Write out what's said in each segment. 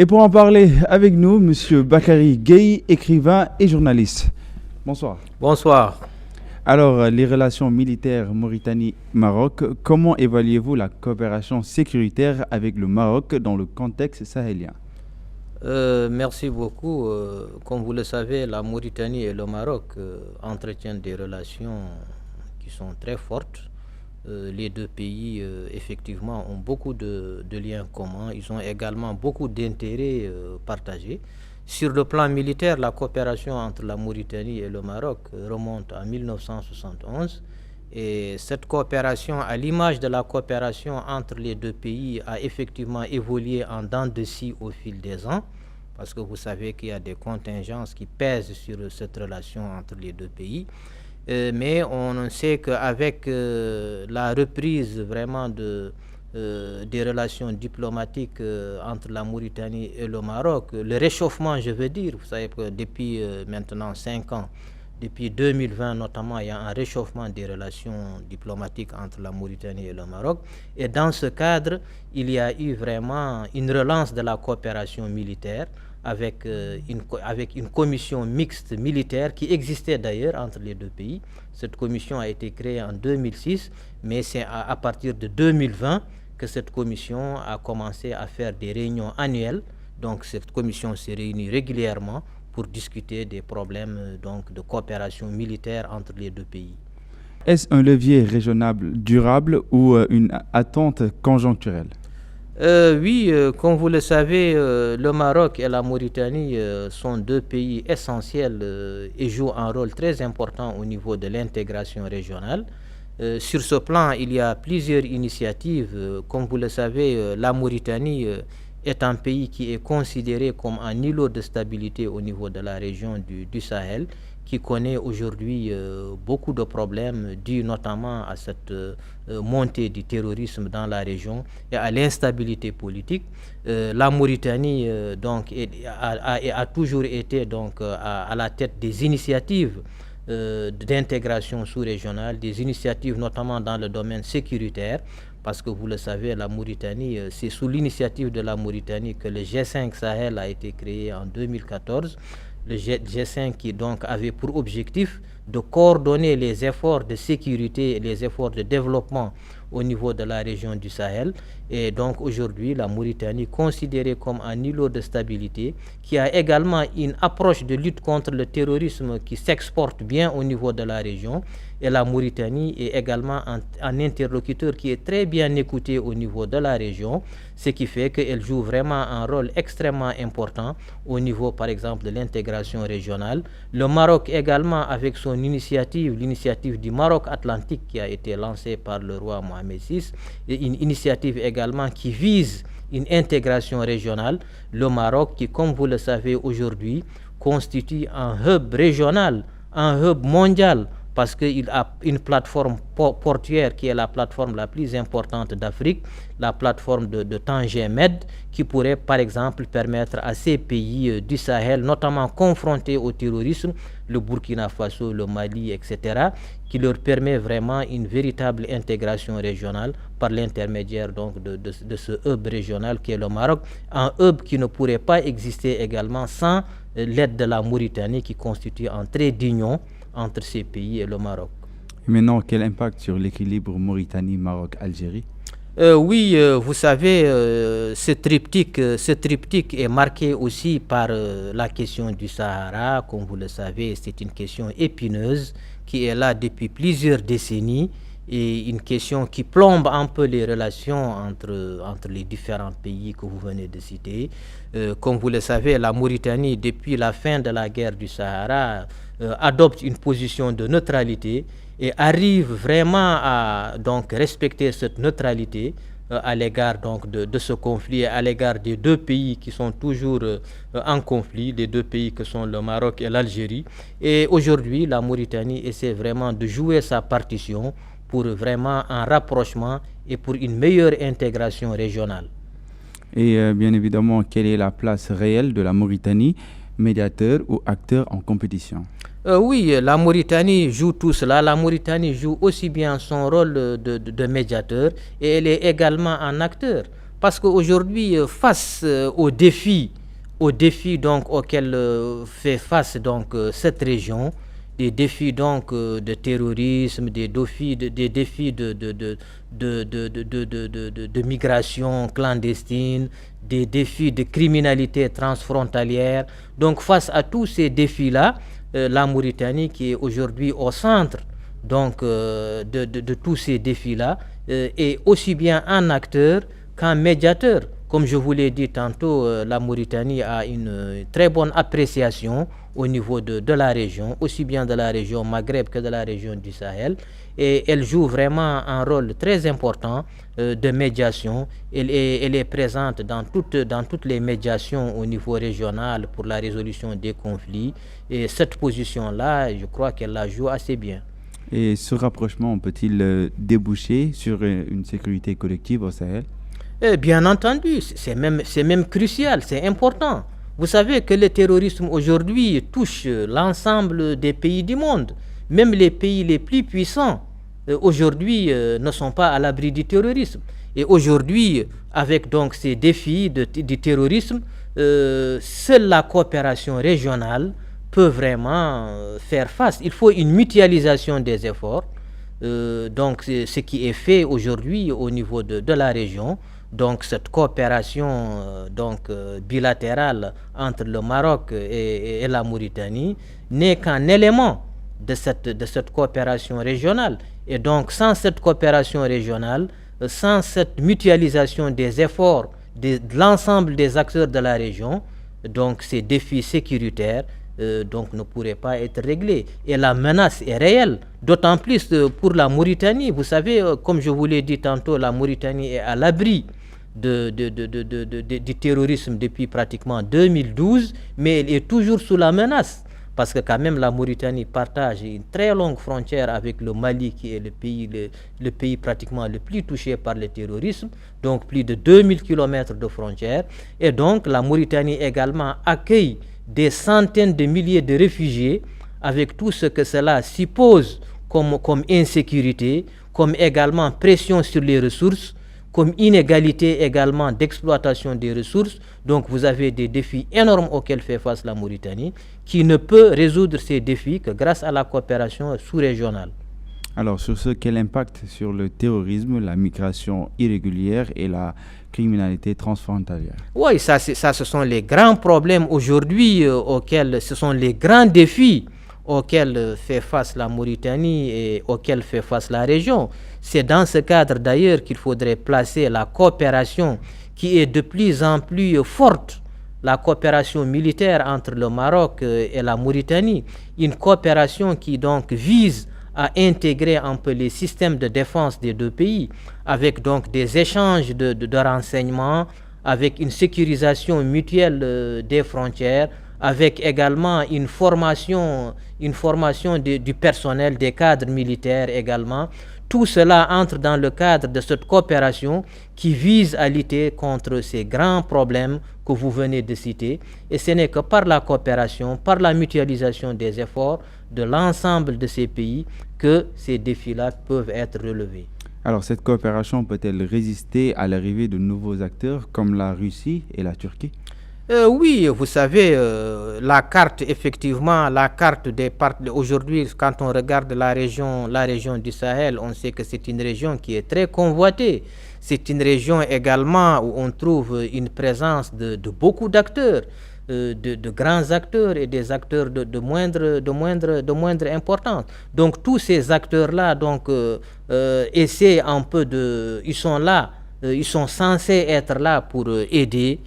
Et pour en parler avec nous, Monsieur Bakary Gueye, écrivain et journaliste. Bonsoir. Bonsoir. Alors, les relations militaires Mauritanie-Maroc, comment évaluez-vous la coopération sécuritaire avec le Maroc dans le contexte sahélien? Merci beaucoup. Comme vous le savez, la Mauritanie et le Maroc entretiennent des relations qui sont très fortes. Les deux pays, effectivement, ont beaucoup de liens communs. Ils ont également beaucoup d'intérêts partagés. Sur le plan militaire, la coopération entre la Mauritanie et le Maroc remonte à 1971. Et cette coopération, à l'image de la coopération entre les deux pays, a effectivement évolué en dents de scie au fil des ans, parce que vous savez qu'il y a des contingences qui pèsent sur cette relation entre les deux pays. Mais on sait qu'avec la reprise vraiment des relations diplomatiques entre la Mauritanie et le Maroc, le réchauffement, je veux dire, vous savez que depuis maintenant 5 ans, depuis 2020 notamment, il y a un réchauffement des relations diplomatiques entre la Mauritanie et le Maroc. Et dans ce cadre, il y a eu vraiment une relance de la coopération militaire avec une commission mixte militaire qui existait d'ailleurs entre les deux pays. Cette commission a été créée en 2006, mais c'est à partir de 2020 que cette commission a commencé à faire des réunions annuelles. Donc cette commission s'est réunie régulièrement pour discuter des problèmes donc, de coopération militaire entre les deux pays. Est-ce un levier régional durable ou une attente conjoncturelle? Oui, comme vous le savez, le Maroc et la Mauritanie sont deux pays essentiels et jouent un rôle très important au niveau de l'intégration régionale. Sur ce plan, il y a plusieurs initiatives. Comme vous le savez, la Mauritanie est un pays qui est considéré comme un îlot de stabilité au niveau de la région du Sahel, qui connaît aujourd'hui beaucoup de problèmes dus notamment à cette montée du terrorisme dans la région et à l'instabilité politique. La Mauritanie donc, a toujours été donc, à la tête des initiatives d'intégration sous-régionale, des initiatives notamment dans le domaine sécuritaire, parce que vous le savez, la Mauritanie, c'est sous l'initiative de la Mauritanie que le G5 Sahel a été créé en 2014. Le G5 qui donc avait pour objectif de coordonner les efforts de sécurité et les efforts de développement au niveau de la région du Sahel. Et donc aujourd'hui, la Mauritanie, considérée comme un îlot de stabilité, qui a également une approche de lutte contre le terrorisme qui s'exporte bien au niveau de la région. Et la Mauritanie est également un interlocuteur qui est très bien écouté au niveau de la région, ce qui fait qu'elle joue vraiment un rôle extrêmement important au niveau, par exemple, de l'intégration régionale. Le Maroc également, avec son initiative, l'initiative du Maroc Atlantique qui a été lancée par le roi Mohamed VI, et une initiative également qui vise une intégration régionale. Le Maroc qui, comme vous le savez aujourd'hui, constitue un hub régional, un hub mondial, parce qu'il a une plateforme portuaire qui est la plateforme la plus importante d'Afrique, la plateforme de Tanger Med, qui pourrait par exemple permettre à ces pays du Sahel, notamment confrontés au terrorisme, le Burkina Faso, le Mali, etc., qui leur permet vraiment une véritable intégration régionale par l'intermédiaire donc de ce hub régional qui est le Maroc, un hub qui ne pourrait pas exister également sans l'aide de la Mauritanie qui constitue un trait d'union entre ces pays et le Maroc. Et maintenant, quel impact sur l'équilibre Mauritanie-Maroc-Algérie? Oui, vous savez, ce triptyque est marqué aussi par la question du Sahara. Comme vous le savez, c'est une question épineuse qui est là depuis plusieurs décennies et une question qui plombe un peu les relations entre les différents pays que vous venez de citer. Comme vous le savez, la Mauritanie, depuis la fin de la guerre du Sahara, adopte une position de neutralité et arrive vraiment à donc respecter cette neutralité à l'égard donc de ce conflit, à l'égard des deux pays qui sont toujours en conflit, les deux pays que sont le Maroc et l'Algérie. Et aujourd'hui, la Mauritanie essaie vraiment de jouer sa partition pour vraiment un rapprochement et pour une meilleure intégration régionale. Et bien évidemment, quelle est la place réelle de la Mauritanie, médiateur ou acteur en compétition? Oui, la Mauritanie joue tout cela. La Mauritanie joue aussi bien son rôle de médiateur et elle est également un acteur. Parce qu'aujourd'hui, face aux défis donc auxquels fait face donc cette région, des défis donc de terrorisme, des défis de migration clandestine, des défis de criminalité transfrontalière. Donc face à tous ces défis-là, la Mauritanie qui est aujourd'hui au centre donc de tous ces défis-là est aussi bien un acteur qu'un médiateur. Comme je vous l'ai dit tantôt, la Mauritanie a une très bonne appréciation au niveau de la région, aussi bien de la région Maghreb que de la région du Sahel. Et elle joue vraiment un rôle très important de médiation. Elle est présente dans toutes les médiations au niveau régional pour la résolution des conflits. Et cette position-là, je crois qu'elle la joue assez bien. Et ce rapprochement peut-il déboucher sur une sécurité collective au Sahel? Bien entendu, c'est même crucial, c'est important. Vous savez que le terrorisme aujourd'hui touche l'ensemble des pays du monde. Même les pays les plus puissants aujourd'hui ne sont pas à l'abri du terrorisme. Et aujourd'hui, avec donc ces défis du terrorisme, seule la coopération régionale peut vraiment faire face. Il faut une mutualisation des efforts. Donc ce qui est fait aujourd'hui au niveau de la région. Donc cette coopération bilatérale entre le Maroc et la Mauritanie n'est qu'un élément de cette coopération régionale. Et donc sans cette coopération régionale, sans cette mutualisation des efforts de l'ensemble des acteurs de la région, donc ces défis sécuritaires donc ne pourraient pas être réglés. Et la menace est réelle, d'autant plus pour la Mauritanie. Vous savez, comme je vous l'ai dit tantôt, la Mauritanie est à l'abri du terrorisme depuis pratiquement 2012, mais elle est toujours sous la menace. Parce que quand même la Mauritanie partage une très longue frontière avec le Mali, qui est le pays pratiquement le plus touché par le terrorisme, donc plus de 2000 km de frontières. Et donc la Mauritanie également accueille des centaines de milliers de réfugiés, avec tout ce que cela suppose comme insécurité, comme également pression sur les ressources, comme inégalité également d'exploitation des ressources. Donc vous avez des défis énormes auxquels fait face la Mauritanie, qui ne peut résoudre ces défis que grâce à la coopération sous-régionale. Alors sur ce, quel impact sur le terrorisme, la migration irrégulière et la criminalité transfrontalière? Oui, ça ce sont les grands problèmes aujourd'hui ce sont les grands défis auxquels fait face la Mauritanie et auxquels fait face la région. C'est dans ce cadre d'ailleurs qu'il faudrait placer la coopération qui est de plus en plus forte, la coopération militaire entre le Maroc et la Mauritanie, une coopération qui donc vise à intégrer un peu les systèmes de défense des deux pays, avec donc des échanges de renseignements, avec une sécurisation mutuelle des frontières, avec également une formation du personnel, des cadres militaires également. Tout cela entre dans le cadre de cette coopération qui vise à lutter contre ces grands problèmes que vous venez de citer. Et ce n'est que par la coopération, par la mutualisation des efforts de l'ensemble de ces pays que ces défis-là peuvent être relevés. Alors cette coopération peut-elle résister à l'arrivée de nouveaux acteurs comme la Russie et la Turquie? Oui, vous savez, la carte des parties. Aujourd'hui, quand on regarde la région du Sahel, on sait que c'est une région qui est très convoitée. C'est une région également où on trouve une présence de beaucoup d'acteurs, de grands acteurs et des acteurs de moindre importance. Donc tous ces acteurs-là essaient un peu ils sont là, ils sont censés être là pour aider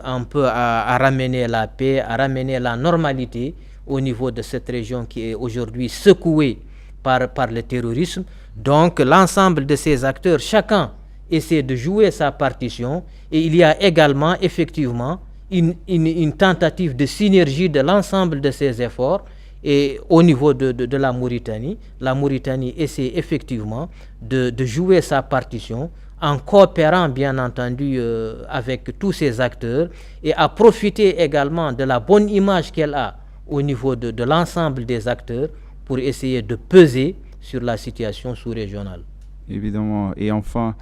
un peu à ramener la paix, à ramener la normalité au niveau de cette région qui est aujourd'hui secouée par le terrorisme. Donc l'ensemble de ces acteurs, chacun essaie de jouer sa partition, et il y a également effectivement une tentative de synergie de l'ensemble de ces efforts. Et au niveau de la Mauritanie essaie effectivement de jouer sa partition en coopérant bien entendu avec tous ces acteurs, et à profiter également de la bonne image qu'elle a au niveau de l'ensemble des acteurs pour essayer de peser sur la situation sous-régionale. Évidemment. Et enfin,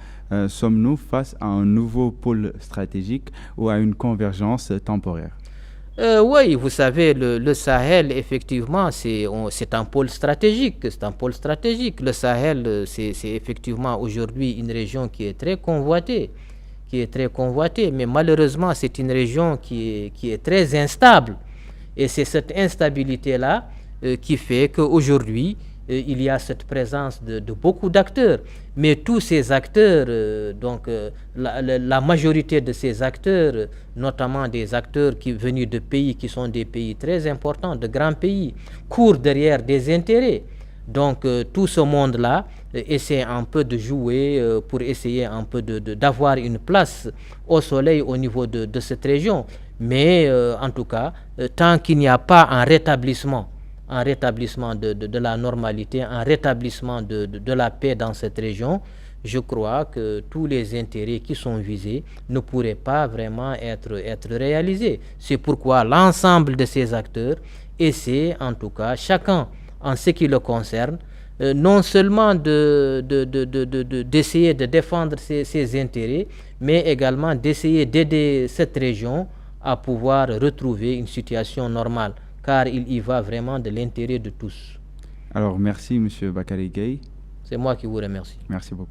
sommes-nous face à un nouveau pôle stratégique ou à une convergence temporaire? Oui, vous savez, le Sahel, effectivement, c'est un pôle stratégique. C'est un pôle stratégique. Le Sahel, c'est effectivement aujourd'hui une région qui est très convoitée, mais malheureusement, c'est une région qui est très instable. Et c'est cette instabilité-là qui fait qu'aujourd'hui, il y a cette présence de beaucoup d'acteurs. Mais tous ces acteurs, la majorité de ces acteurs, notamment des acteurs qui venus de pays qui sont des pays très importants, de grands pays, courent derrière des intérêts. Donc tout ce monde-là essaie un peu de jouer pour essayer un peu d'avoir une place au soleil au niveau de cette région. Mais en tout cas, tant qu'il n'y a pas un rétablissement de la normalité, un rétablissement de la paix dans cette région, je crois que tous les intérêts qui sont visés ne pourraient pas vraiment être réalisés. C'est pourquoi l'ensemble de ces acteurs essaient, en tout cas, chacun en ce qui le concerne, non seulement d'essayer de défendre ses intérêts, mais également d'essayer d'aider cette région à pouvoir retrouver une situation normale, car il y va vraiment de l'intérêt de tous. Alors, merci, Monsieur Bakary Gueye. C'est moi qui vous remercie. Merci beaucoup.